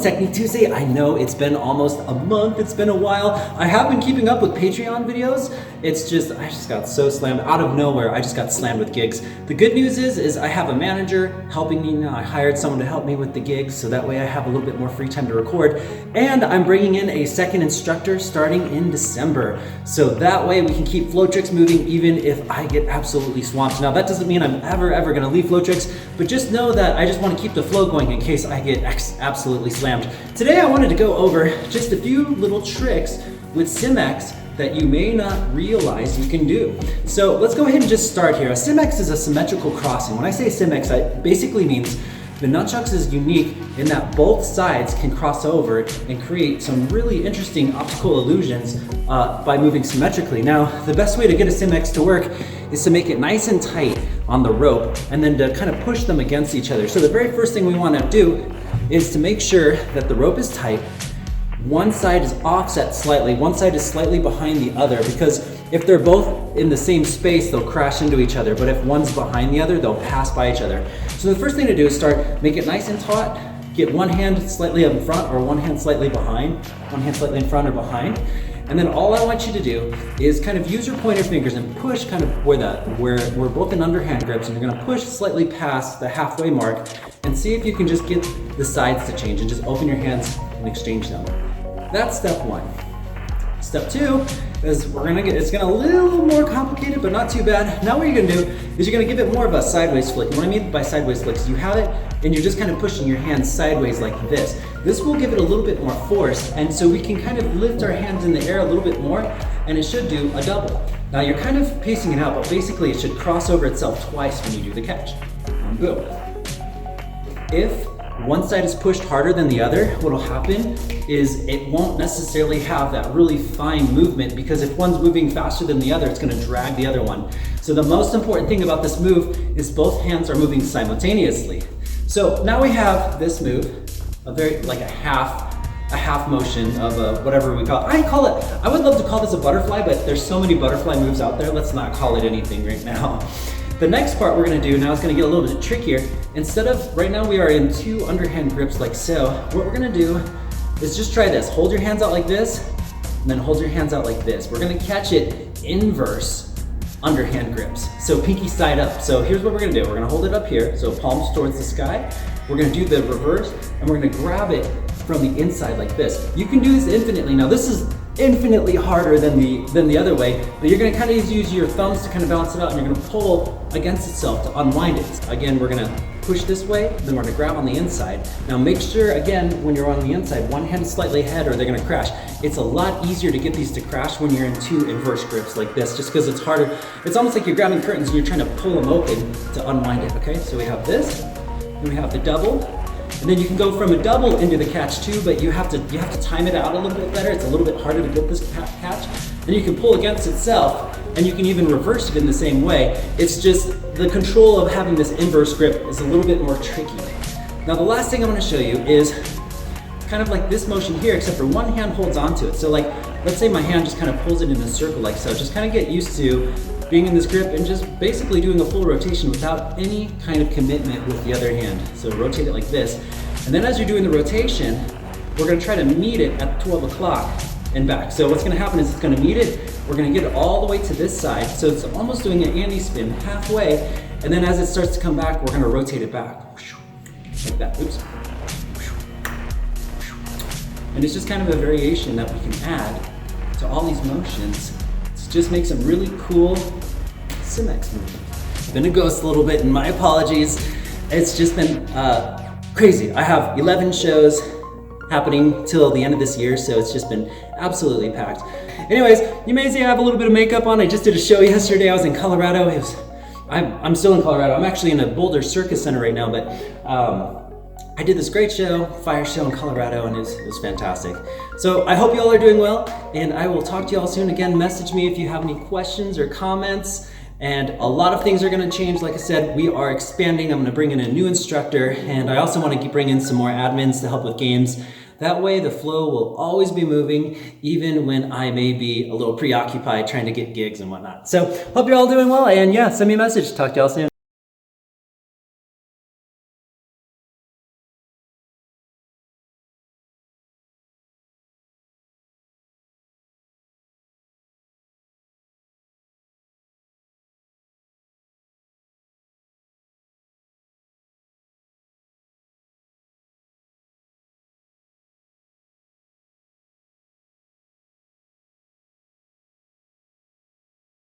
Technique Tuesday. I know it's been almost a month, it's been a while. I have been keeping up with Patreon videos. It's just, I just got so slammed out of nowhere. I just got slammed with gigs. The good news is I have a manager helping me now. I hired someone to help me with the gigs, so that way I have a little bit more free time to record. And I'm bringing in a second instructor starting in December. So that way we can keep Flowtricks moving even if I get absolutely swamped. Now that doesn't mean I'm ever gonna leave Flowtricks, but just know that I just wanna keep the flow going in case I get absolutely slammed. Today I wanted to go over just a few little tricks with SymX that you may not realize you can do. So let's go ahead and just start here. A SymX is a symmetrical crossing. When I say SymX, that basically means the nunchucks is unique in that both sides can cross over and create some really interesting optical illusions by moving symmetrically. Now, the best way to get a SymX to work is to make it nice and tight on the rope and then to kind of push them against each other. So the very first thing we want to do is to make sure that the rope is tight. One side is offset slightly, one side is slightly behind the other, because if they're both in the same space, they'll crash into each other, but if one's behind the other, they'll pass by each other. So the first thing to do is make it nice and taut, get one hand slightly up in front or one hand slightly behind, one hand slightly in front or behind, and then all I want you to do is kind of use your pointer fingers and push kind of where we're both in underhand grips, and you're gonna push slightly past the halfway mark and see if you can just get the sides to change and just open your hands and exchange them. That's step one. Step two is it's gonna a little more complicated, but not too bad. Now what you're gonna do is you're gonna give it more of a sideways flick. And what I mean by sideways flick is you have it and you're just kind of pushing your hands sideways like this. This will give it a little bit more force, and so we can kind of lift our hands in the air a little bit more, and it should do a double. Now you're kind of pacing it out, but basically it should cross over itself twice when you do the catch. And boom. If one side is pushed harder than the other, what'll happen is it won't necessarily have that really fine movement, because if one's moving faster than the other, it's gonna drag the other one. So the most important thing about this move is both hands are moving simultaneously. So now we have this move, like a half motion of whatever we call it. I would love to call this a butterfly, but there's so many butterfly moves out there, let's not call it anything right now. The next part we're gonna do now is gonna get a little bit trickier. Instead of, right now we are in two underhand grips like so. What we're gonna do is just try this. Hold your hands out like this, and then hold your hands out like this. We're gonna catch it inverse underhand grips. So pinky side up. So here's what we're gonna do. We're gonna hold it up here, so palms towards the sky. We're gonna do the reverse, and we're gonna grab it from the inside like this. You can do this infinitely. Now this is infinitely harder than the other way, but you're gonna kind of use your thumbs to kind of balance it out, and you're gonna pull against itself to unwind it. Again, we're gonna push this way, then we're gonna grab on the inside. Now make sure, again, when you're on the inside, one hand is slightly ahead or they're gonna crash. It's a lot easier to get these to crash when you're in two inverse grips like this, just because it's harder. It's almost like you're grabbing curtains and you're trying to pull them open to unwind it, okay? So we have this, and we have the double, and then you can go from a double into the catch too, but you have to time it out a little bit better. It's a little bit harder to get this catch. Then you can pull against itself, and you can even reverse it in the same way. It's just the control of having this inverse grip is a little bit more tricky. Now the last thing I'm gonna show you is kind of like this motion here, except for one hand holds onto it. So like, let's say my hand just kind of pulls it in a circle like so. Just kind of get used to being in this grip and just basically doing a full rotation without any kind of commitment with the other hand. So rotate it like this. And then as you're doing the rotation, we're gonna try to meet it at 12 o'clock and back. So what's gonna happen is it's gonna meet it, we're gonna get it all the way to this side. So it's almost doing an anti-spin halfway. And then as it starts to come back, we're gonna rotate it back. Like that, oops. And it's just kind of a variation that we can add to all these motions to just make some really cool SymX moves. Been a ghost a little bit, and my apologies. It's just been crazy. I have 11 shows happening till the end of this year, so it's just been absolutely packed. Anyways, you may see I have a little bit of makeup on. I just did a show yesterday. I was in Colorado. I'm still in Colorado. I'm actually in a Boulder Circus Center right now, but I did this great show, fire show in Colorado, and it was fantastic. So I hope you all are doing well, and I will talk to you all soon. Again, message me if you have any questions or comments. And a lot of things are gonna change. Like I said, we are expanding. I'm gonna bring in a new instructor, and I also wanna bring in some more admins to help with games. That way the flow will always be moving, even when I may be a little preoccupied trying to get gigs and whatnot. So hope you're all doing well, and yeah, send me a message. Talk to y'all soon.